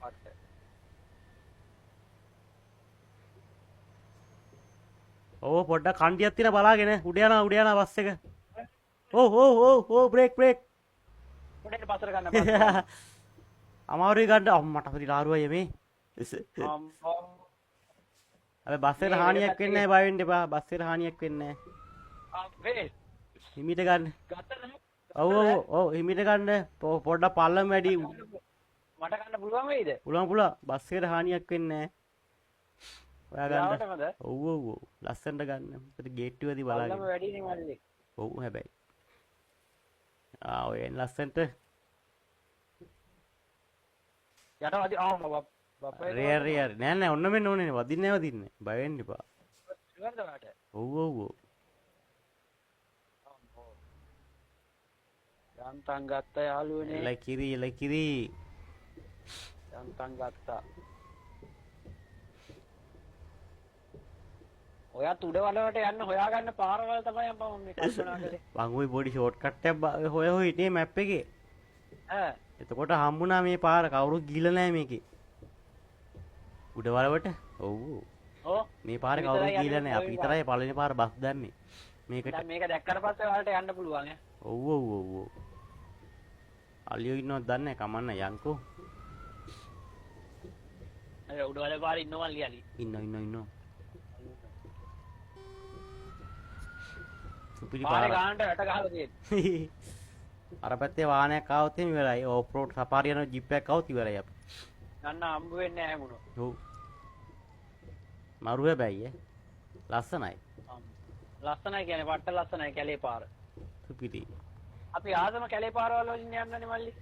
පට්ට. ඕ පොඩ්ඩක් කණ්ඩියක් තියෙන බලාගෙන උඩ යනවා බස් එක. ඕ බ්‍රේක් උඩට පස්සට ගන්න පස්සට. අමාරුයි ගන්න අම්මට හරි ලාරුවයි මේ. අම්මෝ. අර බස් එකට හානියක් වෙන්නේ නැහැ බය වෙන්න එපා. බස් එකට හානියක් වෙන්නේ වේ. නැහැ. හිමීට ගන්න. ගත්ත නැහැ. ඔව් හිමීට ගන්න. පොඩ්ඩක් පල්ලම වැඩි. මට ගන්න පුළුවන් වෙයිද? පුළුවන්. බස් එකට හානියක් වෙන්නේ නැහැ. ඔයා ගන්න. යාවටමද? ඔව්. ලස්සනට ගන්න. ඒත් ගේට්ටුවේදී බලාගෙන. පල්ලම වැඩිනේ මල්ලි. ඔව් හැබැයි. ඔය ලස්සනට යට වදි බප්පේ රියර් නෑ ඔන්න මෙන්න ඕනේ වදින්නේ බය වෙන්න එපා. ඉවරද ඔයාට? ඔව්. යන්තම් ගත්ත යාළුවනේ. එලකිරි යන්තම් ගත්තා. ඔයත් උඩ වලට යන්න හොයාගන්න පාරවල් තමයි මම මේ කල්පනා කරේ. මං ওই පොඩි ෂෝට්කට් එකක් හොය හිටියේ මැප් එකේ. ඈ එතකොට හම්බුණා මේ පාර කවුරුත් ගිහලා නැහැ මේකේ. උඩ වලවට. ඔව්. ඔව් මේ පාරේ කවුරුත් ගිහලා නැහැ. අපි විතරයි පළවෙනි පාර බස් දැම්මේ. මේකට. දැන් මේක දැක්කට පස්සේ ඔයාලට යන්න පුළුවන් ඈ. ඔව්. අලියෝ ඉන්නවද දන්නේ නැහැ කමන්න යන්කෝ. අර උඩ වල පාරේ ඉන්නවල් ලියලි. ඉන්න. සුපිරි පාරේ පාර. ගානට යට ගහලා තියෙන්නේ. අර පැත්තේ වාහනයක් ආවොත් එහෙම ඉවරයි. ඕෆ් රෝඩ් සෆාරි යන ජිප් එකක් ආවොත් ඉවරයි අපි. ගන්න හම්බ වෙන්නේ නැහැ මොනෝ. ඔව්. මරු හැබැයි ලස්සනයි. ලස්සනයි කියන්නේ පට්ට ලස්සනයි කැලේ පාර. සුපිරි. අපි ආසම කැලේ පාරවල් වලින් යන්නනේ මල්ලි.